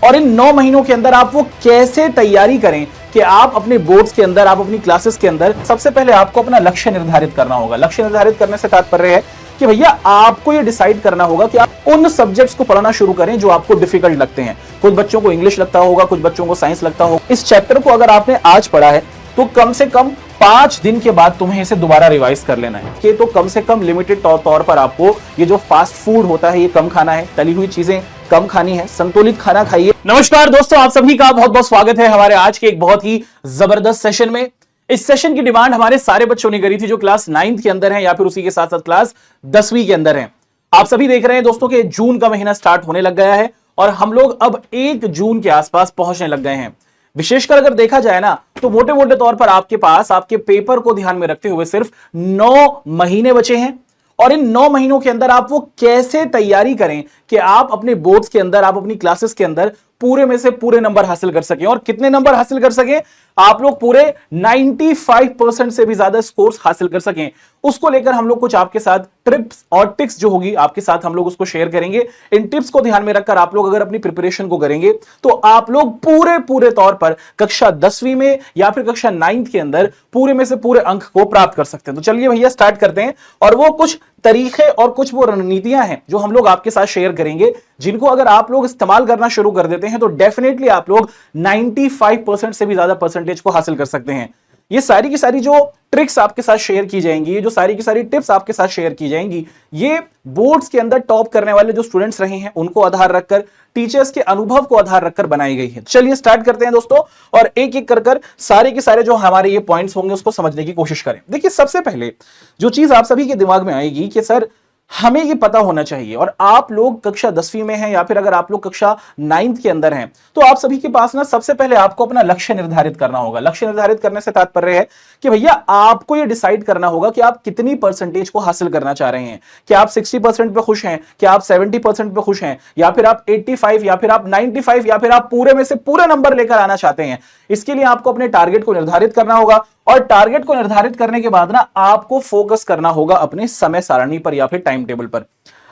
और इन 9 महीनों के अंदर आप वो कैसे तैयारी करें कि आप अपने बोर्ड्स के अंदर, आप अपनी क्लासेस के अंदर, सबसे पहले आपको अपना लक्ष्य निर्धारित करना होगा। लक्ष्य निर्धारित करने से तात्पर्य है कि भैया आपको ये डिसाइड करना होगा कि आप उन सब्जेक्ट्स को पढ़ना शुरू करें जो आपको डिफिकल्ट लगते हैं। कुछ बच्चों को इंग्लिश लगता होगा, कुछ बच्चों को साइंस लगता होगा। इस चैप्टर को अगर आपने आज पढ़ा है तो कम से कम 5 दिन के बाद तुम्हें इसे दोबारा रिवाइज कर लेना है। कि तो कम से कम लिमिटेड तौर पर आपको ये जो फास्ट फूड होता है ये कम खाना है, तली हुई चीजें कम खानी है, संतुलित खाना खाइए। नमस्कार दोस्तों, आप सभी का बहुत बहुत स्वागत है हमारे आज के एक बहुत ही जबरदस्त सेशन में। इस सेशन की डिमांड हमारे सारे बच्चों ने करी थी जो क्लास 9th के अंदर है या फिर उसी के साथ साथ क्लास 10वीं के अंदर है। आप सभी देख रहे हैं दोस्तों कि जून का महीना स्टार्ट होने लग गया है और हम लोग अब 1 जून के आसपास पहुंचने लग गए हैं। विशेषकर अगर देखा जाए ना तो मोटे मोटे तौर पर आपके पास आपके पेपर को ध्यान में रखते हुए सिर्फ 9 महीने बचे हैं। और इन 9 महीनों के अंदर आप वो कैसे तैयारी करें कि आप अपने बोर्ड्स के अंदर, आप अपनी क्लासेस के अंदर पूरे में से पूरे नंबर हासिल कर सकें। और कितने नंबर हासिल कर सकें? आप लोग पूरे 95% से भी ज्यादा स्कोर्स हासिल कर सकें। उसको लेकर हम लोग कुछ आपके साथ ट्रिप्स और टिप्स जो होगी आपके साथ हम लोग उसको शेयर करेंगे। इन टिप्स को ध्यान में रखकर आप लोग अगर अपनी प्रिपरेशन को करेंगे तो आप लोग पूरे तौर पर कक्षा 10वीं में या फिर कक्षा 9th के अंदर पूरे में से पूरे अंक को प्राप्त कर सकते हैं। तो चलिए भैया स्टार्ट करते हैं। और वो कुछ तरीके और कुछ वो रणनीतियां हैं जो हम लोग आपके साथ शेयर करेंगे, जिनको अगर आप लोग इस्तेमाल करना शुरू कर देते हैं तो डेफिनेटली आप लोग 95% से भी ज्यादा परसेंटेज को हासिल कर सकते हैं। ये सारी की सारी जो ट्रिक्स आपके साथ शेयर की जाएंगी, ये जो सारी की सारी टिप्स आपके साथ शेयर की जाएंगी, ये बोर्ड्स के अंदर टॉप करने वाले जो स्टूडेंट्स रहे हैं उनको आधार रखकर, टीचर्स के अनुभव को आधार रखकर बनाई गई है। चलिए स्टार्ट करते हैं दोस्तों और एक एक कर सारे के सारे जो हमारे ये पॉइंट्स होंगे उसको समझने की कोशिश करें। देखिए, सबसे पहले जो चीज आप सभी के दिमाग में आएगी कि सर हमें ये पता होना चाहिए, और आप लोग कक्षा 10वीं में हैं या फिर अगर आप लोग कक्षा 9th के अंदर हैं तो आप सभी के पास ना सबसे पहले आपको अपना लक्ष्य निर्धारित करना होगा। लक्ष्य निर्धारित करने से तात्पर्य है कि भैया आपको ये डिसाइड करना होगा कि आप कितनी परसेंटेज को हासिल करना चाह रहे हैं। कि आप 60% पे खुश हैं, कि आप 70% पे खुश हैं, या फिर आप 85, या फिर आप 95, या फिर आप पूरे में से पूरे नंबर लेकर आना चाहते हैं। इसके लिए आपको अपने टारगेट को निर्धारित करना होगा और टारगेट को निर्धारित करने के बाद ना आपको फोकस करना होगा अपने समय सारणी पर या फिर टाइम टेबल पर।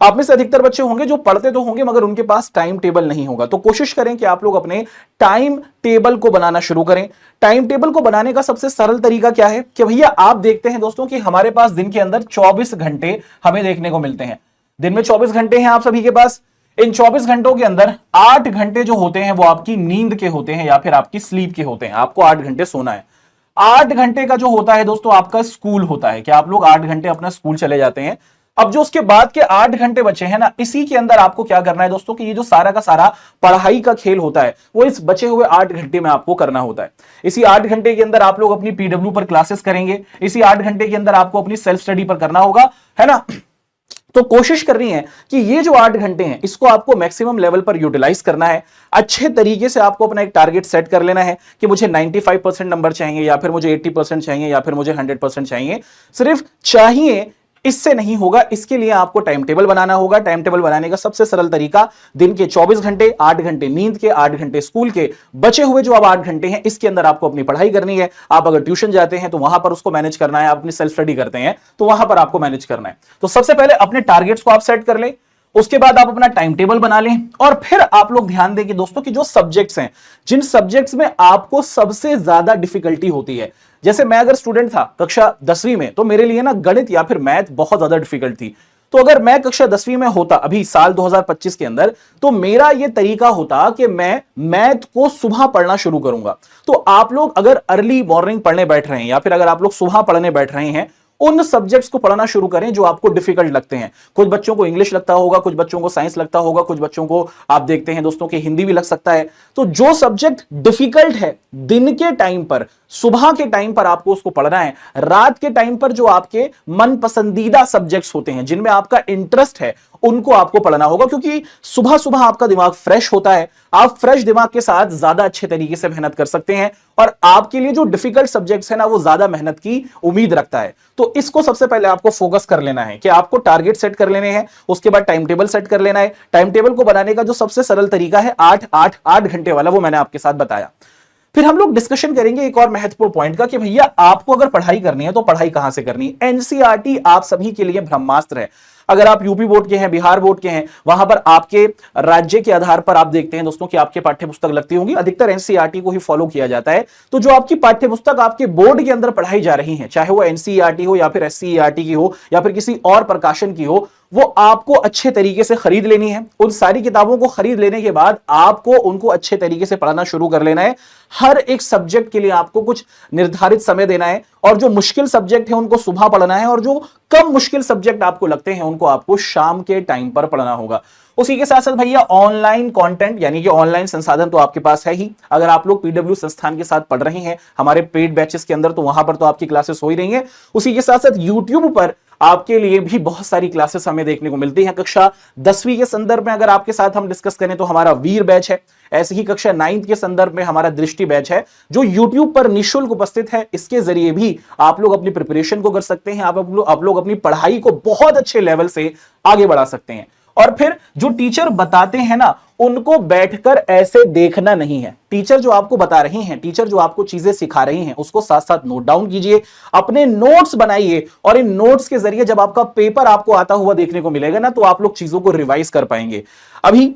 आप में से अधिकतर बच्चे होंगे जो पढ़ते तो होंगे मगर उनके पास टाइम टेबल नहीं होगा। तो कोशिश करें कि आप लोग अपने टाइम टेबल को बनाना शुरू करें। टाइम टेबल को बनाने का सबसे सरल तरीका क्या है कि भैया आप देखते हैं दोस्तों कि हमारे पास दिन के अंदर 24 घंटे हमें देखने को मिलते हैं। दिन में 24 घंटे हैं आप सभी के पास। इन 24 घंटों के अंदर 8 घंटे जो होते हैं वो आपकी नींद के होते हैं या फिर आपकी स्लीप के होते हैं। आपको 8 घंटे सोना है। 8 घंटे का जो होता है दोस्तों आपका स्कूल होता है कि आप लोग 8 घंटे अपना स्कूल चले जाते हैं। अब जो उसके बाद के 8 घंटे बचे हैं ना, इसी के अंदर आपको क्या करना है दोस्तों कि ये जो सारा का सारा पढ़ाई का खेल होता है वो इस बचे हुए 8 घंटे में आपको करना होता है। इसी 8 घंटे के अंदर आप लोग अपनी पीडब्ल्यू पर क्लासेस करेंगे। इसी 8 घंटे के अंदर आपको अपनी सेल्फ स्टडी पर करना होगा, है ना। तो कोशिश करनी है कि ये जो 8 घंटे हैं इसको आपको मैक्सिमम लेवल पर यूटिलाइज करना है। अच्छे तरीके से आपको अपना एक टारगेट सेट कर लेना है कि मुझे 95% नंबर चाहिए, या फिर मुझे 80% चाहिए, या फिर मुझे 100% चाहिए। सिर्फ चाहिए इससे नहीं होगा, इसके लिए आपको टाइम टेबल बनाना होगा। टाइम टेबल बनाने का सबसे सरल तरीका दिन के 24 घंटे, 8 घंटे नींद के, 8 घंटे स्कूल के, बचे हुए जो अब 8 घंटे हैं इसके अंदर आपको अपनी पढ़ाई करनी है। आप अगर ट्यूशन जाते हैं तो वहां पर उसको मैनेज करना है, आप अपनी सेल्फ स्टडी करते हैं तो वहां पर आपको मैनेज करना है। तो सबसे पहले अपने टारगेट्स को आप सेट कर लें, उसके बाद आप अपना टाइम टेबल बना लें और फिर आप लोग ध्यान दें कि दोस्तों कि जो सब्जेक्ट्स हैं, जिन सब्जेक्ट्स में आपको सबसे ज्यादा डिफिकल्टी होती है, जैसे मैं अगर स्टूडेंट था कक्षा 10वीं में तो मेरे लिए ना गणित या फिर मैथ बहुत ज्यादा डिफिकल्ट थी। तो अगर मैं कक्षा 10वीं में होता अभी साल 2025 के अंदर तो मेरा यह तरीका होता कि मैं मैथ को सुबह पढ़ना शुरू करूंगा। तो आप लोग अगर अर्ली मॉर्निंग पढ़ने बैठ रहे हैं या फिर अगर आप लोग सुबह पढ़ने बैठ रहे हैं, उन सब्जेक्ट्स को पढ़ना शुरू करें जो आपको डिफिकल्ट लगते हैं। कुछ बच्चों को इंग्लिश लगता होगा, कुछ बच्चों को साइंस लगता होगा, कुछ बच्चों को आप देखते हैं दोस्तों कि हिंदी भी लग सकता है। तो जो सब्जेक्ट डिफिकल्ट है दिन के टाइम पर, सुबह के टाइम पर आपको उसको पढ़ना है। रात के टाइम पर जो आपके मन पसंदीदा सब्जेक्ट्स होते हैं, जिनमें आपका इंटरेस्ट है, उनको आपको पढ़ना होगा, क्योंकि सुबह सुबह आपका दिमाग फ्रेश होता है। आप फ्रेश दिमाग के साथ ज्यादा अच्छे तरीके से मेहनत कर सकते हैं और आपके लिए जो डिफिकल्ट सब्जेक्ट्स है ना वो ज्यादा मेहनत की उम्मीद रखता है। तो इसको सबसे पहले आपको फोकस कर लेना है कि आपको टारगेट सेट कर लेने हैं, उसके बाद टाइम टेबल सेट कर लेना है। टाइम टेबल को बनाने का जो सबसे सरल तरीका है 8 घंटे वाला, वो मैंने आपके साथ बताया। फिर हम लोग डिस्कशन करेंगे एक और महत्वपूर्ण पॉइंट का कि भैया आपको अगर पढ़ाई करनी है तो पढ़ाई कहां से करनी है। एनसीईआरटी आप सभी के लिए ब्रह्मास्त्र है। अगर आप यूपी बोर्ड के हैं, बिहार बोर्ड के हैं, वहां पर आपके राज्य के आधार पर आप देखते हैं दोस्तों कि आपके पाठ्य पुस्तक लगती होंगी। अधिकतर एनसीईआरटी को ही फॉलो किया जाता है। तो जो आपकी पाठ्य पुस्तक आपके बोर्ड के अंदर पढ़ाई जा रही है, चाहे वो एनसीईआरटी हो या फिर एससीईआरटी की हो या फिर किसी और प्रकाशन की हो, वो आपको अच्छे तरीके से खरीद लेनी है। उन सारी किताबों को खरीद लेने के बाद आपको उनको अच्छे तरीके से पढ़ना शुरू कर लेना है। हर एक सब्जेक्ट के लिए आपको कुछ निर्धारित समय देना है, और जो मुश्किल सब्जेक्ट है उनको सुबह पढ़ना है, और जो कम मुश्किल सब्जेक्ट आपको लगते हैं उनको आपको शाम के टाइम पर पढ़ना होगा। उसी के साथ साथ भैया ऑनलाइन कंटेंट यानी कि ऑनलाइन संसाधन तो आपके पास है ही। अगर आप लोग पीडब्ल्यू संस्थान के साथ पढ़ रहे हैं हमारे पेड बैचेस के अंदर, तो वहां पर तो आपकी क्लासेस हो ही रही हैं। उसी के साथ साथ यूट्यूब पर आपके लिए भी बहुत सारी क्लासेस हमें देखने को मिलती हैं। कक्षा 10वीं के संदर्भ में अगर आपके साथ हम डिस्कस करें तो हमारा वीर बैच है। ऐसे ही कक्षा 9th के संदर्भ में हमारा दृष्टि बैच है, जो YouTube पर निःशुल्क उपस्थित है। इसके जरिए भी आप लोग अपनी प्रिपरेशन को कर सकते हैं। आप लोग अपनी पढ़ाई को बहुत अच्छे लेवल से आगे बढ़ा सकते हैं। और फिर जो टीचर बताते हैं ना, उनको बैठकर ऐसे देखना नहीं है। टीचर जो आपको बता रही हैं, टीचर जो आपको चीजें सिखा रही हैं, उसको साथ साथ नोट डाउन कीजिए, अपने नोट्स बनाइए, और इन नोट्स के जरिए जब आपका पेपर आपको आता हुआ देखने को मिलेगा ना, तो आप लोग चीजों को रिवाइज कर पाएंगे। अभी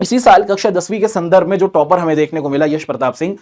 इसी साल कक्षा 10वीं के संदर्भ में जो टॉपर हमें देखने को मिला, यश प्रताप सिंह,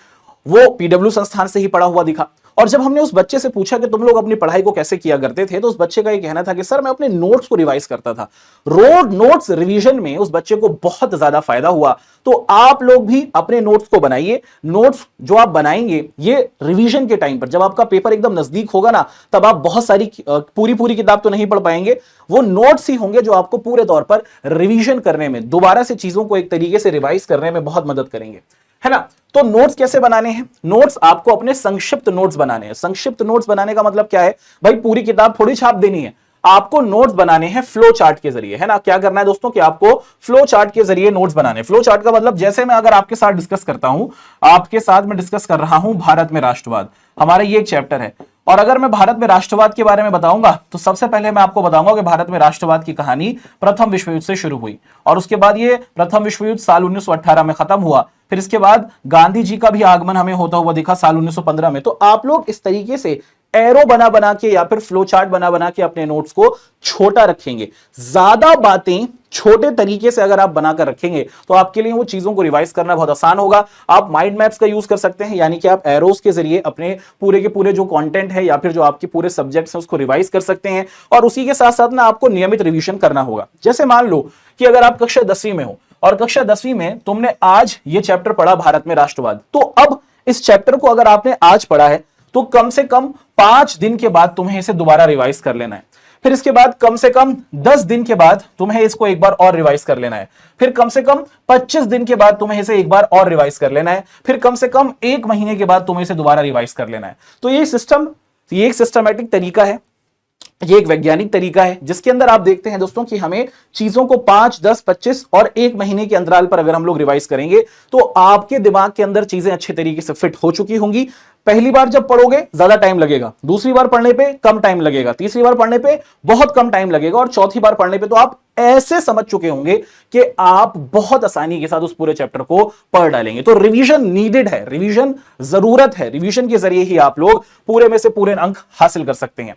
वो पीडब्ल्यू संस्थान से ही पढ़ा हुआ दिखा। और जब हमने उस बच्चे से पूछा कि तुम लोग अपनी पढ़ाई को कैसे किया करते थे, तो उस बच्चे का ये कहना था कि सर मैं अपने नोट्स को रिवाइज करता था। रोड नोट्स रिवीजन में उस बच्चे को बहुत ज्यादा फायदा हुआ। तो आप लोग भी अपने नोट्स को बनाइए। नोट्स जो आप बनाएंगे ये रिवीजन के टाइम पर, जब आपका पेपर एकदम नजदीक होगा ना, तब आप बहुत सारी पूरी किताब तो नहीं पढ़ पाएंगे। वो नोट्स ही होंगे जो आपको पूरे तौर पर रिवीजन करने में, दोबारा से चीजों को एक तरीके से रिवाइज करने में बहुत मदद करेंगे, है ना। तो नोट्स कैसे बनाने हैं? नोट्स आपको अपने संक्षिप्त नोट्स बनाने हैं। संक्षिप्त नोट्स बनाने का मतलब क्या है भाई? पूरी किताब थोड़ी छाप देनी है, आपको नोट्स बनाने हैं फ्लो चार्ट के जरिए, है ना। क्या करना है दोस्तों कि आपको फ्लो चार्ट के जरिए नोट्स बनाने। फ्लो चार्ट का मतलब, जैसे मैं अगर आपके साथ डिस्कस करता हूं, आपके साथ मैं डिस्कस कर रहा हूं भारत में राष्ट्रवाद, हमारा ये एक चैप्टर है, और अगर मैं भारत में राष्ट्रवाद के बारे में बताऊंगा तो सबसे पहले मैं आपको बताऊंगा कि भारत में राष्ट्रवाद की कहानी प्रथम विश्व युद्ध से शुरू हुई, और उसके बाद ये प्रथम विश्व युद्ध साल 1918 में खत्म हुआ। फिर इसके बाद गांधी जी का भी आगमन हमें होता हुआ दिखा साल 1915 में। तो आप लोग इस तरीके से एरो बना बना के या फिर फ्लो चार्ट बना बना के अपने नोट्स को छोटा रखेंगे। ज्यादा बातें छोटे तरीके से अगर आप बनाकर रखेंगे तो आपके लिए वो चीजों को रिवाइज करना बहुत आसान होगा। आप माइंड मैप्स का यूज कर सकते हैं, यानी कि आप एरोस के जरिए अपने पूरे के पूरे जो कंटेंट है या फिर जो आपके पूरे सब्जेक्ट्स हैं उसको रिवाइज कर सकते हैं। और उसी के साथ साथ ना आपको नियमित रिवीजन करना होगा। जैसे मान लो कि अगर आप कक्षा 10वीं में हो और कक्षा 10वीं में तुमने आज ये चैप्टर पढ़ा भारत में राष्ट्रवाद, तो अब इस चैप्टर को अगर आपने आज पढ़ा है तो कम से कम 5 दिन के बाद तुम्हें इसे दोबारा रिवाइज कर लेना है। फिर इसके बाद कम से कम 10 दिन के बाद तुम्हें इसको एक बार और रिवाइज कर लेना है। फिर कम से कम 25 दिन के बाद तुम्हें इसे एक बार और रिवाइज कर लेना है। फिर कम से कम 1 महीने के बाद तुम्हें इसे दोबारा रिवाइज कर लेना है। तो ये एक सिस्टमैटिक तरीका है, ये एक वैज्ञानिक तरीका है, जिसके अंदर आप देखते हैं दोस्तों कि हमें चीजों को 5, 10, 25 और 1 महीने के अंतराल पर अगर हम लोग रिवाइज करेंगे तो आपके दिमाग के अंदर चीजें अच्छे तरीके से फिट हो चुकी होंगी। पहली बार जब पढ़ोगे ज्यादा टाइम लगेगा, दूसरी बार पढ़ने पे कम टाइम लगेगा, तीसरी बार पढ़ने पे बहुत कम टाइम लगेगा, और चौथी बार पढ़ने पे तो आप ऐसे समझ चुके होंगे कि आप बहुत आसानी के साथ उस पूरे चैप्टर को पढ़ डालेंगे। तो रिवीजन नीडेड है, रिवीजन जरूरत है। रिवीजन के जरिए ही आप लोग पूरे में से पूरे अंक हासिल कर सकते हैं।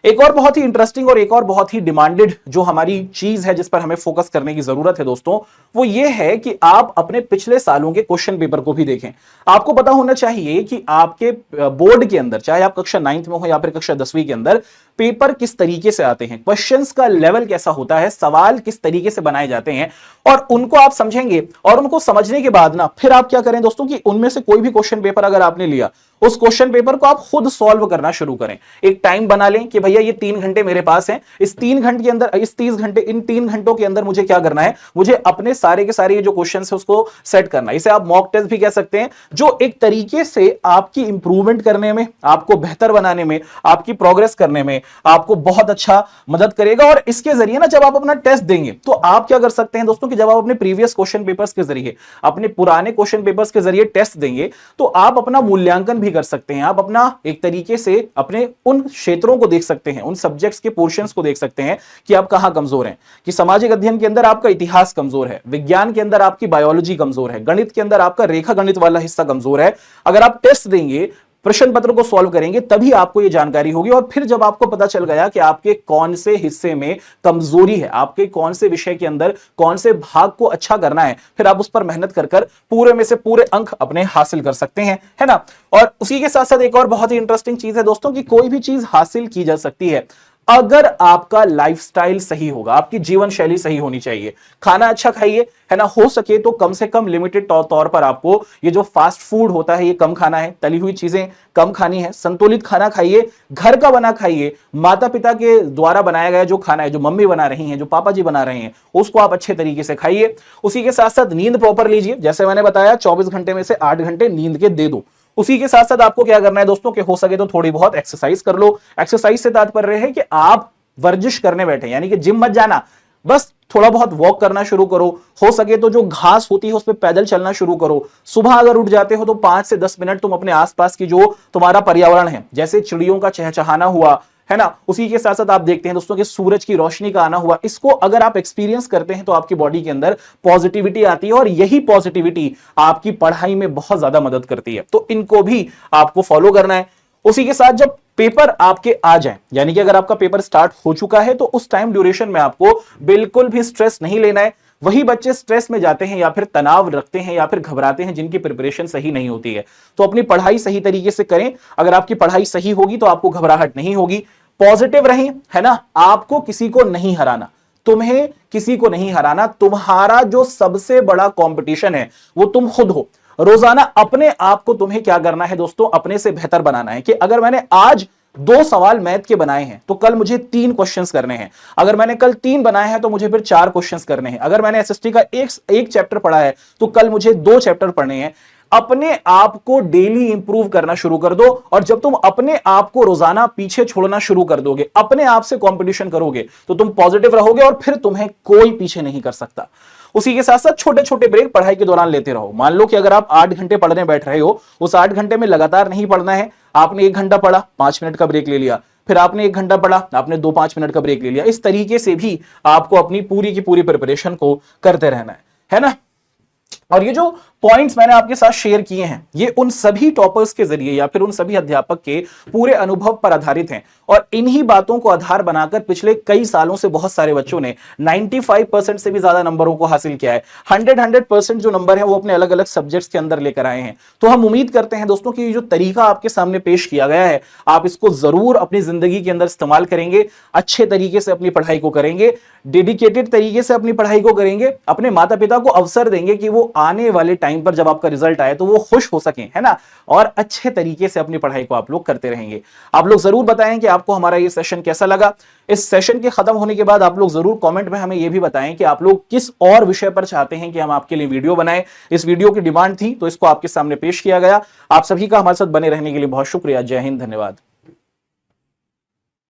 एक और बहुत ही इंटरेस्टिंग और एक और बहुत ही डिमांडेड जो हमारी चीज है जिस पर हमें फोकस करने की जरूरत है दोस्तों, वो ये है कि आप अपने पिछले सालों के क्वेश्चन पेपर को भी देखें। आपको पता होना चाहिए कि आपके बोर्ड के अंदर, चाहे आप कक्षा 9th में हो या फिर कक्षा 10वीं के अंदर, पेपर किस तरीके से आते हैं, क्वेश्चंस का लेवल कैसा होता है, सवाल किस तरीके से बनाए जाते हैं, और उनको आप समझेंगे। और उनको समझने के बाद ना फिर आप क्या करें दोस्तों कि उनमें से कोई भी क्वेश्चन पेपर अगर आपने लिया, उस क्वेश्चन पेपर को आप खुद सॉल्व करना शुरू करें। एक टाइम बना लें कि भैया ये 3 घंटे मेरे पास हैं, इस 3 घंटे के अंदर, इन 3 घंटों के अंदर मुझे क्या करना है, मुझे अपने सारे के सारे ये जो क्वेश्चन है उसको सेट करना है। इसे आप मॉक टेस्ट भी कह सकते हैं, जो एक तरीके से आपकी इंप्रूवमेंट करने में, आपको बेहतर बनाने में, आपकी प्रोग्रेस करने में आपको बहुत अच्छा मदद करेगा। और इसके जरिए ना जब आप अपना टेस्ट देंगे तो आप क्या कर सकते हैं दोस्तों कि जब आप अपने प्रीवियस क्वेश्चन पेपर्स के जरिए, अपने पुराने क्वेश्चन पेपर्स के जरिए टेस्ट देंगे तो आप अपना मूल्यांकन भी कर सकते हैं। आप अपना एक तरीके से अपने उन क्षेत्रों को देख सकते हैं, उन सब्जेक्ट्स के पोर्शंस को देख सकते हैं कि आप कहां कमजोर हैं। कि सामाजिक अध्ययन के अंदर आपका इतिहास कमजोर है, विज्ञान के अंदर आपकी बायोलॉजी कमजोर है, गणित के अंदर आपका रेखा गणित वाला हिस्सा कमजोर है। अगर आप टेस्ट देंगे प्रश्न पत्र को सॉल्व करेंगे, तभी आपको यह जानकारी होगी। और फिर जब आपको पता चल गया कि आपके कौन से हिस्से में कमजोरी है, आपके कौन से विषय के अंदर कौन से भाग को अच्छा करना है, फिर आप उस पर मेहनत कर कर पूरे में से पूरे अंक अपने हासिल कर सकते हैं, है ना। और उसी के साथ साथ एक और बहुत ही इंटरेस्टिंग चीज है दोस्तों कि कोई भी चीज हासिल की जा सकती है अगर आपका लाइफस्टाइल सही होगा, आपकी जीवन शैली सही होनी चाहिए। खाना अच्छा खाइए, है ना, हो सके तो कम से कम लिमिटेड तौर पर आपको ये जो फास्ट फूड होता है ये कम खाना है, तली हुई चीजें कम खानी है, संतुलित खाना खाइए, घर का बना खाइए, माता पिता के द्वारा बनाया गया जो खाना है, जो मम्मी बना रही हैं, जो पापा जी बना रहे हैं, उसको आप अच्छे तरीके से खाइए। उसी के साथ साथ नींद प्रॉपर लीजिए, जैसे मैंने बताया 24 घंटे में से 8 घंटे नींद के दे दो। उसी के साथ साथ आपको क्या करना है दोस्तों कि हो सके तो थोड़ी बहुत एक्सरसाइज कर लो। एक्सरसाइज से तात्पर्य है कि आप वर्जिश करने बैठे, यानी कि जिम मत जाना, बस थोड़ा बहुत वॉक करना शुरू करो। हो सके तो जो घास होती है उस पर पैदल चलना शुरू करो। सुबह अगर उठ जाते हो तो 5 से 10 मिनट तुम अपने आसपास की जो तुम्हारा पर्यावरण है, जैसे चिड़ियों का चहचहाना हुआ, है ना, उसी के साथ साथ आप देखते हैं दोस्तों कि सूरज की रोशनी का आना हुआ, इसको अगर आप एक्सपीरियंस करते हैं तो आपकी बॉडी के अंदर पॉजिटिविटी आती है और यही पॉजिटिविटी आपकी पढ़ाई में बहुत ज्यादा मदद करती है। तो इनको भी आपको फॉलो करना है। उसी के साथ जब पेपर आपके आ जाए, यानी कि अगर आपका पेपर स्टार्ट हो चुका है तो उस टाइम ड्यूरेशन में आपको बिल्कुल भी स्ट्रेस नहीं लेना है। वही बच्चे स्ट्रेस में जाते हैं या फिर तनाव रखते हैं या फिर घबराते हैं जिनकी प्रिपरेशन सही नहीं होती है। तो अपनी पढ़ाई सही तरीके से करें। अगर आपकी पढ़ाई सही होगी तो आपको घबराहट नहीं होगी। पॉजिटिव रहें, है ना, आपको किसी को नहीं हराना, तुम्हें किसी को नहीं हराना। तुम्हारा जो सबसे बड़ा कंपटीशन है वो तुम खुद हो। रोजाना अपने आप को तुम्हें क्या करना है दोस्तों, अपने से बेहतर बनाना है कि अगर मैंने आज 2 सवाल मैथ के बनाए हैं तो कल मुझे 3 क्वेश्चंस करने हैं। अगर मैंने कल 3 बनाए हैं तो मुझे फिर 4 क्वेश्चंस करने हैं। अगर मैंने एसएसटी का एक चैप्टर पढ़ा है तो कल मुझे 2 चैप्टर पढ़ने हैं। अपने आप को डेली इंप्रूव करना शुरू कर दो। और जब तुम अपने आप को रोजाना पीछे छोड़ना शुरू कर दोगे, अपने आप से कंपटीशन करोगे, तो तुम पॉजिटिव रहोगे और फिर तुम्हें कोई पीछे नहीं कर सकता। उसी के साथ साथ छोटे छोटे ब्रेक पढ़ाई के दौरान लेते रहो। मान लो कि अगर आप 8 घंटे पढ़ने बैठ रहे हो, उस 8 घंटे में लगातार नहीं पढ़ना है। आपने 1 घंटा पढ़ा, 5 मिनट का ब्रेक ले लिया, फिर आपने 1 घंटा पढ़ा, आपने 2-5 मिनट का ब्रेक ले लिया। इस तरीके से भी आपको अपनी पूरी की पूरी प्रिपरेशन को करते रहना है ना। और ये जो पॉइंट्स मैंने आपके साथ शेयर किए हैं ये उन सभी टॉपर्स के जरिए या फिर उन सभी अध्यापक के पूरे अनुभव पर आधारित हैं। और इन्हीं बातों को आधार बनाकर पिछले कई सालों से बहुत सारे बच्चों ने 95% से भी ज्यादा नंबरों को हासिल किया है। 100% जो नंबर है वो अपने अलग अलग सब्जेक्ट्स के अंदर लेकर आए हैं। तो हम उम्मीद करते हैं दोस्तों कि ये जो तरीका आपके सामने पेश किया गया है आप इसको जरूर अपनी जिंदगी के अंदर इस्तेमाल करेंगे, अच्छे तरीके से अपनी पढ़ाई को करेंगे, डेडिकेटेड तरीके से अपनी पढ़ाई को करेंगे, अपने माता पिता को अवसर देंगे कि वो आने वाले टाइम पर जब आपका रिजल्ट आए तो वो खुश हो सकें, है ना, और अच्छे तरीके से अपनी पढ़ाई को आप लोग करते रहेंगे। आप लोग जरूर बताएं कि आपको हमारा ये सेशन कैसा लगा। इस सेशन के खत्म होने के बाद आप लोग जरूर कमेंट में हमें ये भी बताएं कि आप लोग किस और विषय पर चाहते हैं कि हम आपके लिए वीडियो बनाएं। इस वीडियो की डिमांड थी तो इसको आपके सामने पेश किया गया। आप सभी का हमारे साथ बने रहने के लिए बहुत शुक्रिया। जय हिंद, धन्यवाद।